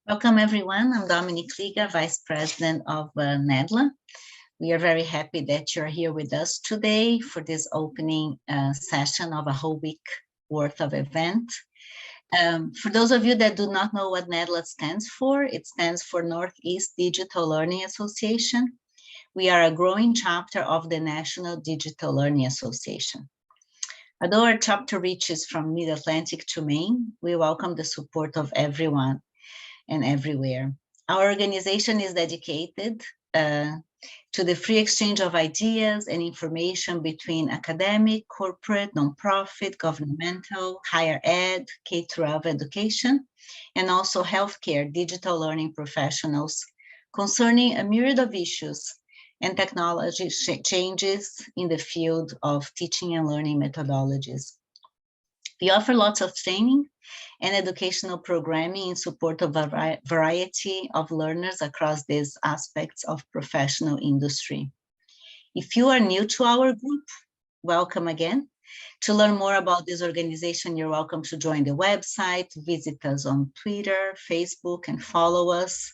Welcome, everyone. I'm Dominique Liga, Vice President of NEDLA. We are very happy that you're here with us today for this opening session of a whole week worth of event. For those of you that do not know what NEDLA stands for, it stands for Northeast Digital Learning Association. We are a growing chapter of the National Digital Learning Association. Although our chapter reaches from Mid-Atlantic to Maine, we welcome the support of everyone and everywhere. Our organization is dedicated to the free exchange of ideas and information between academic, corporate, nonprofit, governmental, higher ed, K-12 education, and also healthcare digital learning professionals concerning a myriad of issues and technology changes in the field of teaching and learning methodologies. We offer lots of training and educational programming in support of a variety of learners across these aspects of professional industry. If you are new to our group, welcome again. To learn more about this organization, you're welcome to join the website, visit us on Twitter, Facebook, and follow us.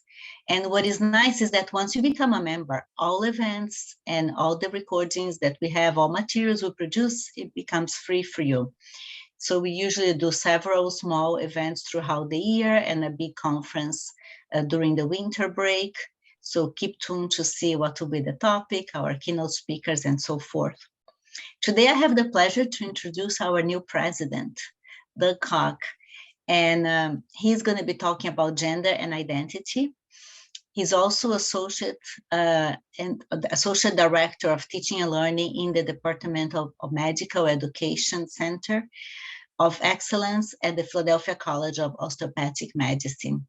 And what is nice is that once you become a member, all events and all the recordings that we have, all materials we produce, it becomes free for you. So we usually do several small events throughout the year and a big conference during the winter break. So keep tuned to see what will be the topic, our keynote speakers, and so forth. Today, I have the pleasure to introduce our new president, Doug Koch, and he's going to be talking about gender and identity. He's also associate director of teaching and learning in the Department of Medical Education Center of Excellence at the Philadelphia College of Osteopathic Medicine.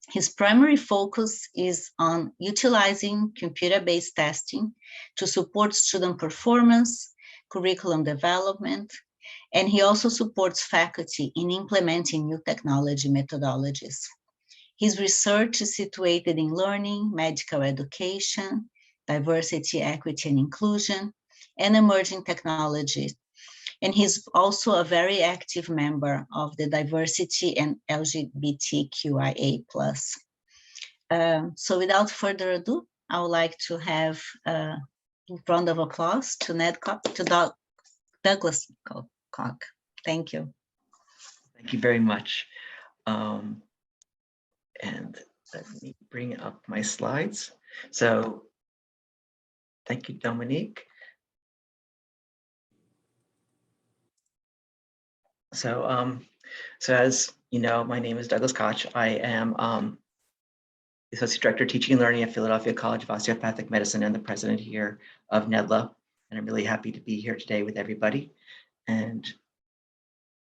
His primary focus is on utilizing computer-based testing to support student performance, curriculum development, and he also supports faculty in implementing new technology methodologies. His research is situated in learning, medical education, diversity, equity, and inclusion, and emerging technologies. And he's also a very active member of the diversity and LGBTQIA+. So without further ado, I would like to have a round of applause to Douglas Koch. Thank you. Thank you very much. And let me bring up my slides. So thank you, Dominique. So as you know, my name is Douglas Koch. I am the Associate Director of Teaching and Learning at Philadelphia College of Osteopathic Medicine and the president here of NEDLA. And I'm really happy to be here today with everybody. And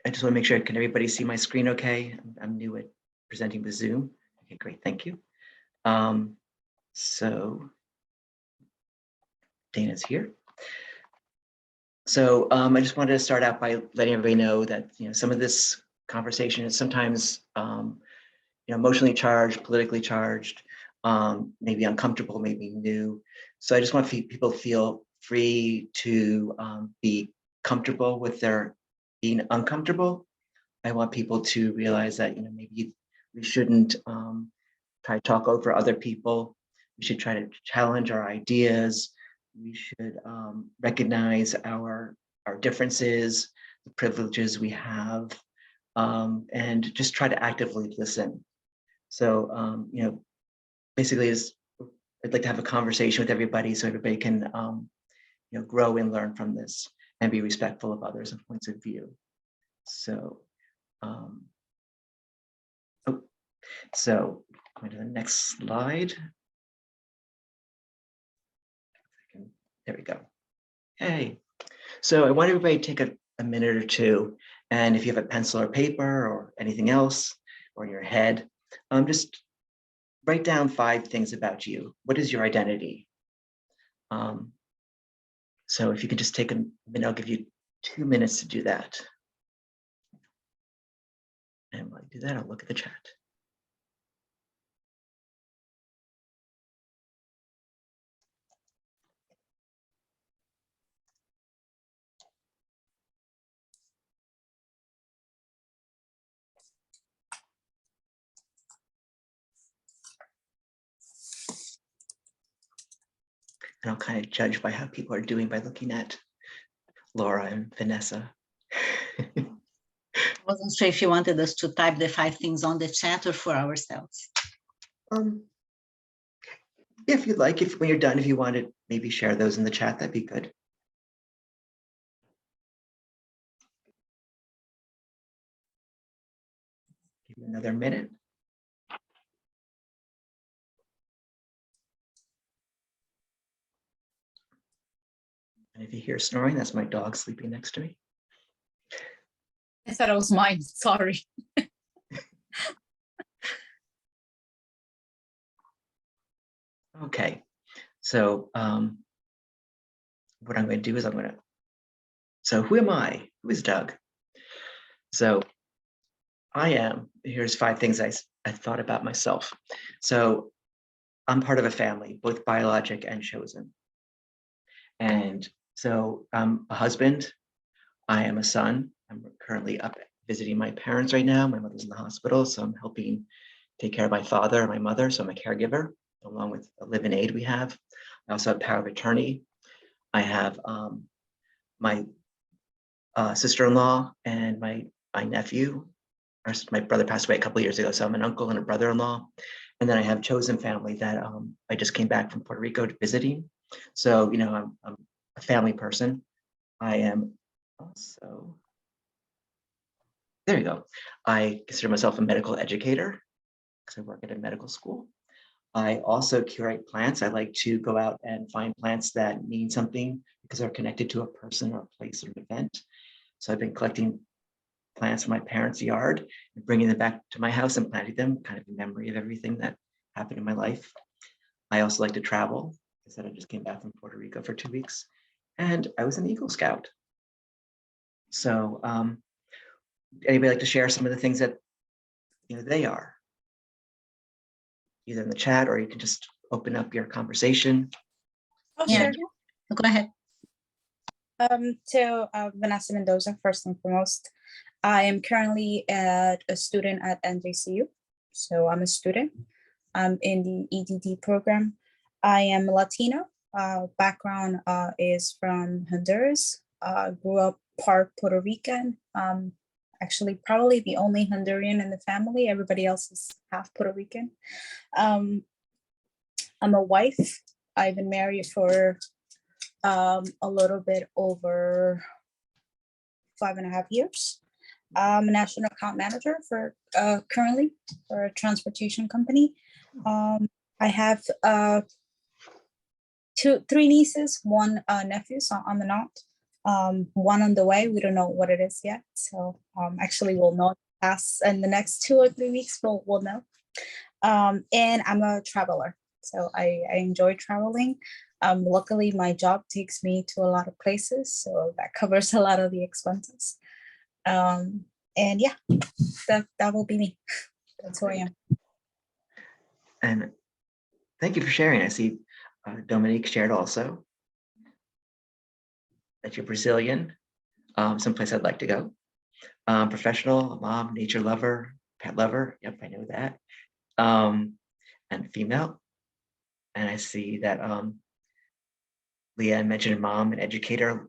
I just want to make sure, can everybody see my screen okay? I'm new at presenting with Zoom. Okay, great, thank you. So Dana's here. So I just wanted to start out by letting everybody know that some of this conversation is sometimes emotionally charged, politically charged, maybe uncomfortable, maybe new. So I just want people to feel free to be comfortable with their being uncomfortable. I want people to realize that maybe we shouldn't try to talk over other people. We should try to challenge our ideas. We should recognize our differences, the privileges we have, and just try to actively listen. So, basically, I'd like to have a conversation with everybody so everybody can, grow and learn from this and be respectful of others and points of view. So, so going to the next slide. There we go. Hey, so I want everybody to take a minute or two, and if you have a pencil or paper or anything else, or in your head, just write down 5 things about you. What is your identity? So if you could just take a minute, I'll give you 2 minutes to do that. And while I do that, I'll look at the chat. And I'll kind of judge by how people are doing by looking at Laura and Vanessa. I wasn't sure if you wanted us to type the 5 things on the chat or for ourselves. If you'd like, if when you're done, if you want to maybe share those in the chat, that'd be good. Give you another minute. And if you hear snoring, that's my dog sleeping next to me. I thought it was mine, sorry. Okay, so what I'm going to do is so who am I? Who is Doug? So here's 5 things I thought about myself. So I'm part of a family, both biologic and chosen. And so I'm a husband, I am a son. I'm currently up visiting my parents right now. My mother's in the hospital, so I'm helping take care of my father and my mother. So I'm a caregiver, along with a live-in aid we have. I also have power of attorney. I have my sister-in-law and my nephew. My brother passed away a couple of years ago, so I'm an uncle and a brother-in-law. And then I have chosen family that I just came back from Puerto Rico to visiting. So, you know, I'm a family person. I am also, there you go. I consider myself a medical educator because I work at a medical school. I also curate plants. I like to go out and find plants that mean something because they're connected to a person or a place or an event. So I've been collecting plants from my parents' yard and bringing them back to my house and planting them, kind of in memory of everything that happened in my life. I also like to travel. I said I just came back from Puerto Rico for 2 weeks, and I was an Eagle Scout. So anybody like to share some of the things that they are? Either in the chat or you can just open up your conversation. Oh, Yeah. sure. Go ahead. Vanessa Mendoza, first and foremost. I am currently a student at NJCU. So I'm a student. I'm in the EDD program. I am Latino. Background is from Honduras. Grew up part Puerto Rican. Actually, probably the only Honduran in the family. Everybody else is half Puerto Rican. I'm a wife. I've been married for a little bit over 5.5 years. I'm a national account manager for currently for a transportation company. I have 3 nieces, 1 nephew, so on the knot. 1 on the way. We don't know what it is yet. So actually we'll know in the next 2 or 3 weeks, we'll know. And I'm a traveler. So I enjoy traveling. Luckily, my job takes me to a lot of places, so that covers a lot of the expenses. And yeah, that will be me. That's who I am. And thank you for sharing. I see Dominique shared also that you're Brazilian, someplace I'd like to go. Professional, mom, nature lover, pet lover. Yep, I know that. And female. And I see that Leanne mentioned mom, an educator,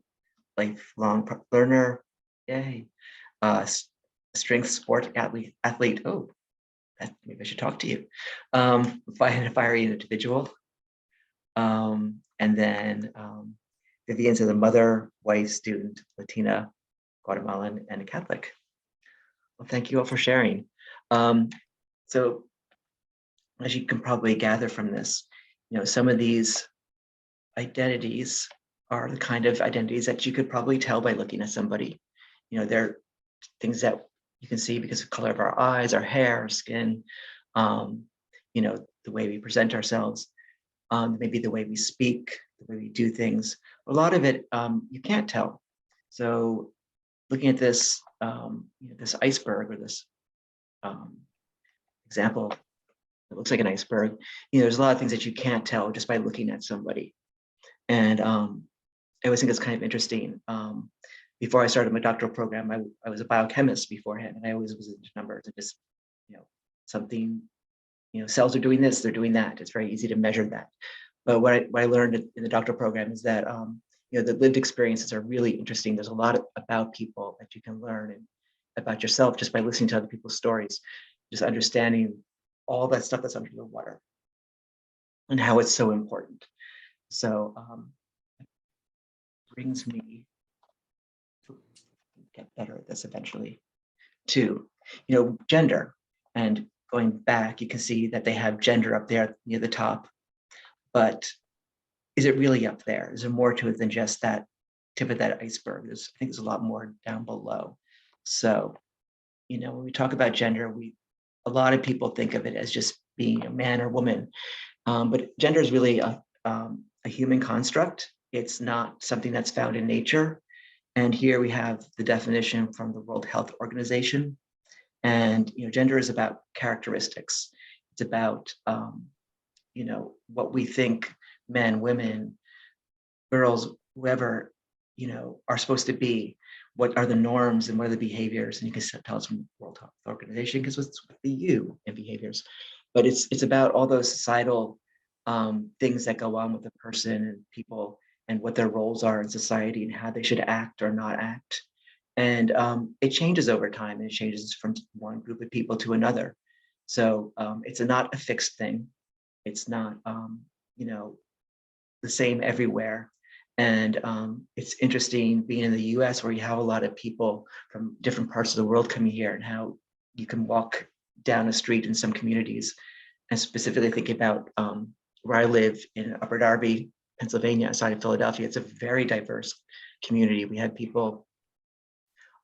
lifelong learner. Yay. Strength sport athlete. Oh, maybe I should talk to you. Fiery individual. And then Vivian's a mother, wife, student, Latina, Guatemalan, and a Catholic. Well, thank you all for sharing. So as you can probably gather from this, some of these identities are the kind of identities that you could probably tell by looking at somebody. They're things that you can see because of the color of our eyes, our hair, our skin, the way we present ourselves, maybe the way we speak, the way we do things. A lot of it you can't tell. So looking at this, this iceberg or this example, it looks like an iceberg. There's a lot of things that you can't tell just by looking at somebody. And I always think it's kind of interesting. Before I started my doctoral program, I was a biochemist beforehand, and I always was into numbers and just, something, cells are doing this, they're doing that. It's very easy to measure that. But what I learned in the doctoral program is that the lived experiences are really interesting. There's a lot about people that you can learn and about yourself just by listening to other people's stories, just understanding all that stuff that's under the water and how it's so important. So brings me to get better at this eventually to, gender. And going back, you can see that they have gender up there near the top, but is it really up there? Is there more to it than just that tip of that iceberg? I think there's a lot more down below. So, when we talk about gender, a lot of people think of it as just being a man or woman, but gender is really a human construct. It's not something that's found in nature. And here we have the definition from the World Health Organization. And gender is about characteristics. It's about what we think men, women, girls, whoever are supposed to be. What are the norms and what are the behaviors? And you can tell us from the World Health Organization because it's the U in behaviors. But it's about all those societal things that go on with the person and people and what their roles are in society and how they should act or not act. And it changes over time, and it changes from one group of people to another. So it's not a fixed thing. It's not, the same everywhere. And it's interesting being in the US where you have a lot of people from different parts of the world coming here, and how you can walk down a street in some communities. And specifically thinking about where I live in Upper Darby, Pennsylvania, outside of Philadelphia. It's a very diverse community. We have people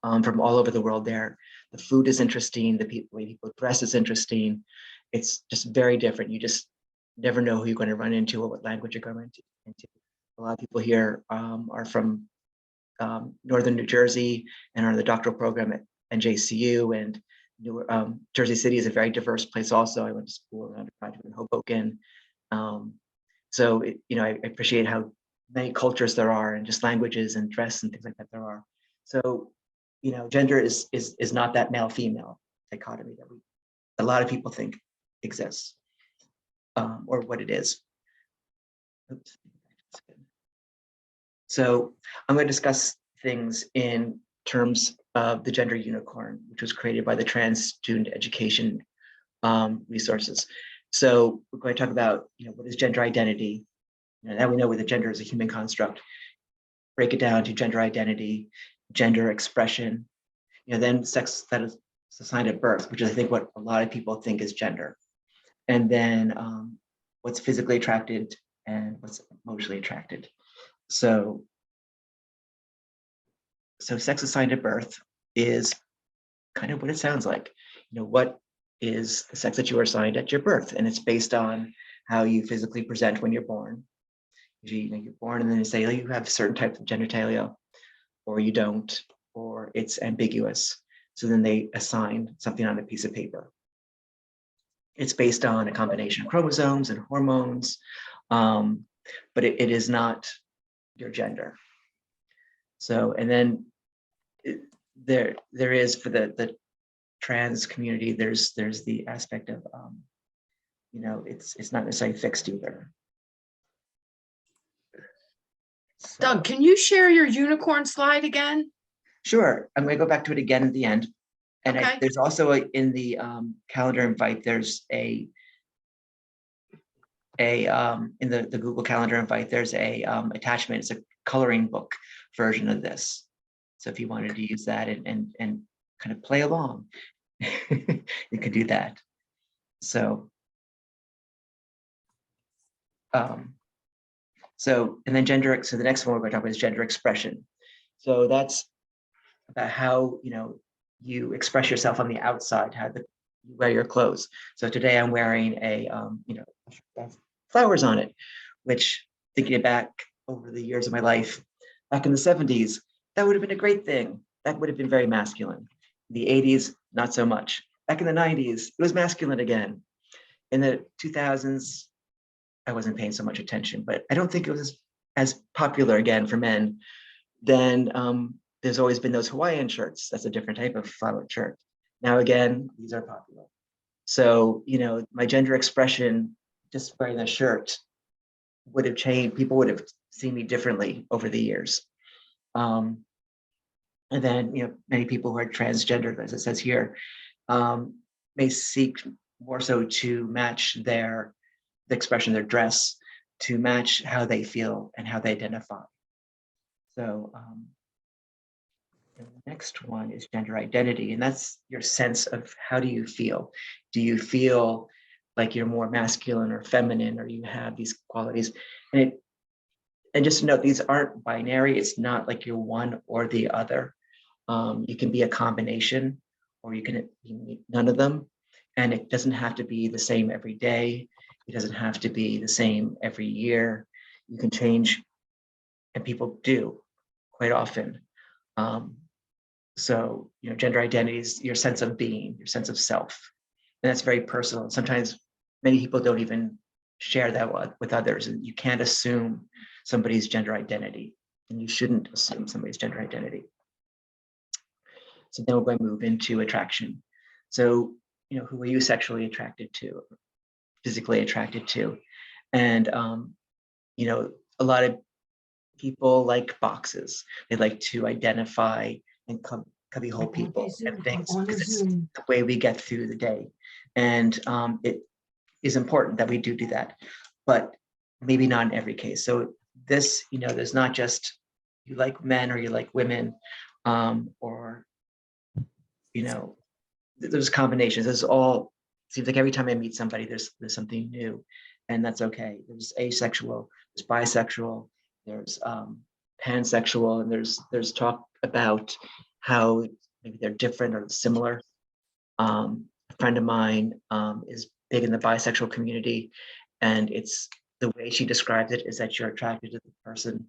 from all over the world there. The food is interesting. The way people dress is interesting. It's just very different. You just never know who you're going to run into or what language you're going into. A lot of people here are from Northern New Jersey and are in the doctoral program at NJCU, and Jersey City is a very diverse place also. I went to school and undergraduate in Hoboken. So I appreciate how many cultures there are, and just languages and dress and things like that there are. So, gender is not that male-female dichotomy that a lot of people think exists, or what it is. Oops. So I'm going to discuss things in terms of the Gender Unicorn, which was created by the Trans Student Education Resources. So we're going to talk about, what is gender identity? Now we know whether gender is a human construct. Break it down to gender identity, gender expression, then sex that is assigned at birth, which is I think what a lot of people think is gender. And then what's physically attracted and what's emotionally attracted. So sex assigned at birth is kind of what it sounds like. What is the sex that you are assigned at your birth? And it's based on how you physically present when you're born. You're born and then they say, oh, you have a certain type of genitalia, or you don't, or it's ambiguous. So then they assign something on a piece of paper. It's based on a combination of chromosomes and hormones, but it is not your gender. So, and then there is for the trans community, there's the aspect of, it's not necessarily fixed either. So, Doug, can you share your unicorn slide again? Sure, I'm going to go back to it again at the end. And Okay. there's also in the calendar invite, there's in the Google Calendar invite, there's a attachment. It's a coloring book version of this. So if you wanted to use that and kind of play along, you could do that. So, and then gender. So the next one we're going to talk about is gender expression. So that's about how you express yourself on the outside, how you wear your clothes. So today I'm wearing a flowers on it, which, thinking back over the years of my life, back in the 70s, that would have been a great thing. That would have been very masculine. In the 80s, not so much. Back in the 90s, it was masculine again. In the 2000s, I wasn't paying so much attention, but I don't think it was as popular again for men. Then there's always been those Hawaiian shirts. That's a different type of flowered shirt. Now again, these are popular. So, my gender expression, just wearing a shirt, would have changed. People would have seen me differently over the years. And then, many people who are transgender, as it says here, may seek more so to match the expression, their dress, to match how they feel and how they identify. So the next one is gender identity, and that's your sense of how do you feel? Do you feel like you're more masculine or feminine, or you have these qualities? And just to note, these aren't binary. It's not like you're one or the other. You can be a combination, or you can be none of them. And it doesn't have to be the same every day. It doesn't have to be the same every year. You can change, and people do quite often. So, gender identity is your sense of being, your sense of self. And that's very personal. And sometimes many people don't even share that with others. And you can't assume somebody's gender identity, and you shouldn't assume somebody's gender identity. So then we're going to move into attraction. So, who are you sexually attracted to, physically attracted to? And, a lot of people like boxes. They like to identify and cubbyhole people and things, because it's the way we get through the day. And it is important that we do that, but maybe not in every case. So this, there's not just you like men or you like women, or, there's combinations. There's all, seems like every time I meet somebody, there's something new, and that's okay. There's asexual, there's bisexual, there's pansexual, and there's talk about how maybe they're different or similar. A friend of mine is big in the bisexual community, and it's the way she describes it is that you're attracted to the person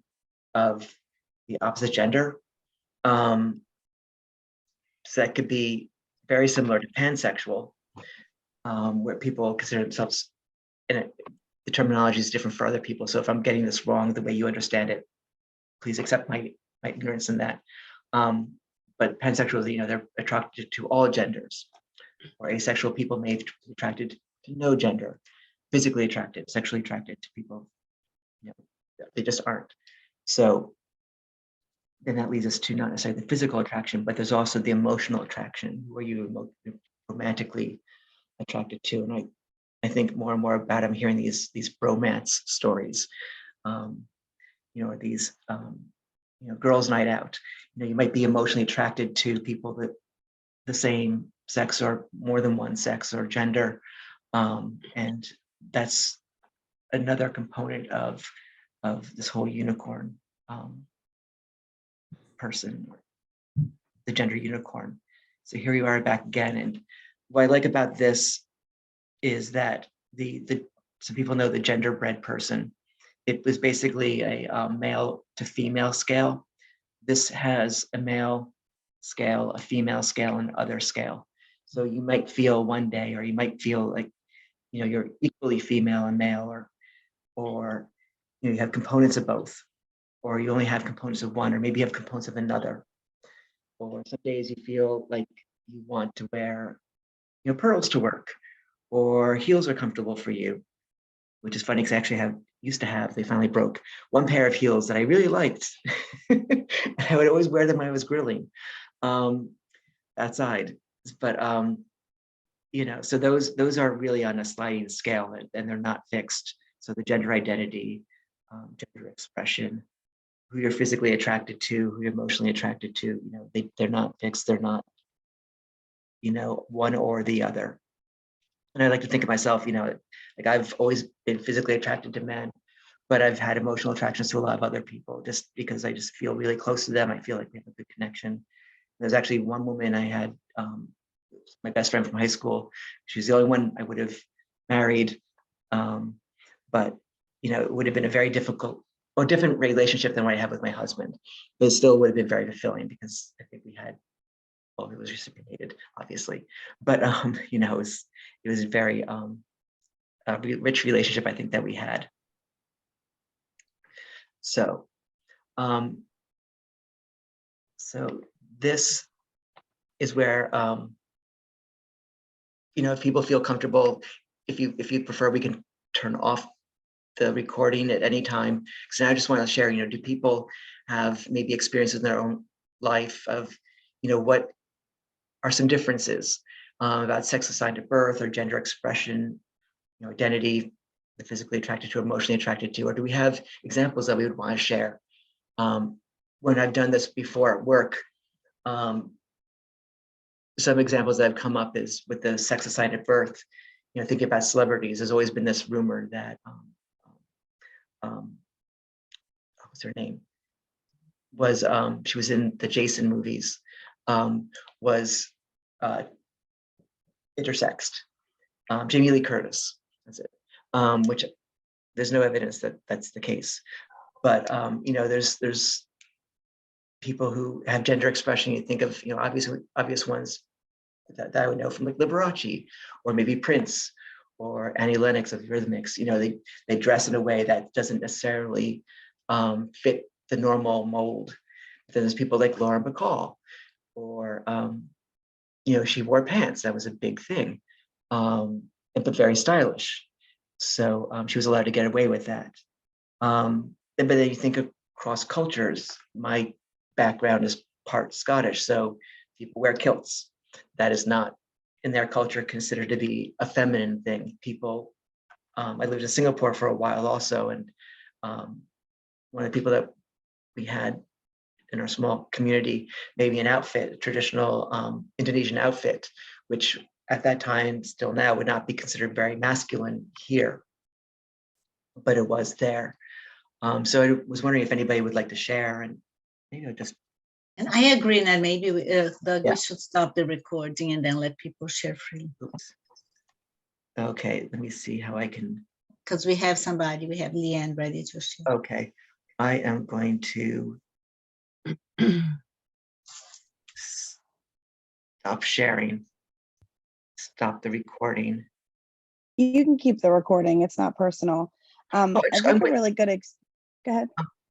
of the opposite gender. So that could be very similar to pansexual, where people consider themselves, and the terminology is different for other people. So if I'm getting this wrong, the way you understand it, please accept my ignorance in that. But pansexuals, they're attracted to all genders, or asexual people may be attracted to no gender, physically attracted, sexually attracted to people, they just aren't. So then that leads us to not necessarily the physical attraction, but there's also the emotional attraction, where you romantically attracted to. And I think more and more about, I'm hearing these bromance stories, or these girls' night out. You might be emotionally attracted to people that the same sex or more than one sex or gender, and that's another component of this whole unicorn person, the gender unicorn. So here you are back again, and what I like about this is that some people know the gender-bread person. It was basically a male to female scale. This has a male scale, a female scale, and other scale. So you might feel one day, or you might feel like you're equally female and male, or you have components of both, or you only have components of one, or maybe you have components of another. Or some days you feel like you want to wear pearls to work, or heels are comfortable for you, which is funny because I actually used to have, they finally broke, one pair of heels that I really liked. I would always wear them when I was grilling outside. But so those are really on a sliding scale, and they're not fixed. So the gender identity, gender expression, who you're physically attracted to, who you're emotionally attracted to, they're not fixed. They're not, one or the other. And I like to think of myself, like I've always been physically attracted to men, but I've had emotional attractions to a lot of other people, just because I just feel really close to them. I feel like we have a good connection. There's actually one woman I had, my best friend from high school. She was the only one I would have married, but it would have been a very difficult or different relationship than what I have with my husband, but it still would have been very fulfilling, because I think we had, well, it was reciprocated, obviously, but it was very a rich relationship, I think, that we had. So so this is where if people feel comfortable, if you prefer, we can turn off the recording at any time. So I just want to share, do people have maybe experiences in their own life of, what are some differences about sex assigned at birth or gender expression, identity, physically attracted to, emotionally attracted to, or do we have examples that we would want to share? When I've done this before at work, some examples that have come up is with the sex assigned at birth, thinking about celebrities, there's always been this rumor that, what's her name? Was, she was in the Jason movies, was intersexed. Jamie Lee Curtis, that's it. Which there's no evidence that that's the case. But, there's people who have gender expression. You think of, obvious ones that I would know from like Liberace, or maybe Prince, or Annie Lennox of Eurythmics. They dress in a way that doesn't necessarily fit the normal mold. Then there's people like Lauren Bacall, or she wore pants. That was a big thing, but very stylish. So she was allowed to get away with that. But then you think across cultures. My background is part Scottish, so people wear kilts. That is not in their culture considered to be a feminine thing. People, I lived in Singapore for a while also, and one of the people that we had in our small community, maybe an outfit, a traditional Indonesian outfit, which at that time, still now, would not be considered very masculine here, but it was there. So I was wondering if anybody would like to share, and just. And I agree that maybe Doug, Yeah. we should stop the recording and then let people share freely. Oops. Okay, let me see how I can. Because we have Leanne ready to share. Okay, I am going to stop sharing. Stop the recording. You can keep the recording. It's not personal. Oh, I think a really good, go ahead.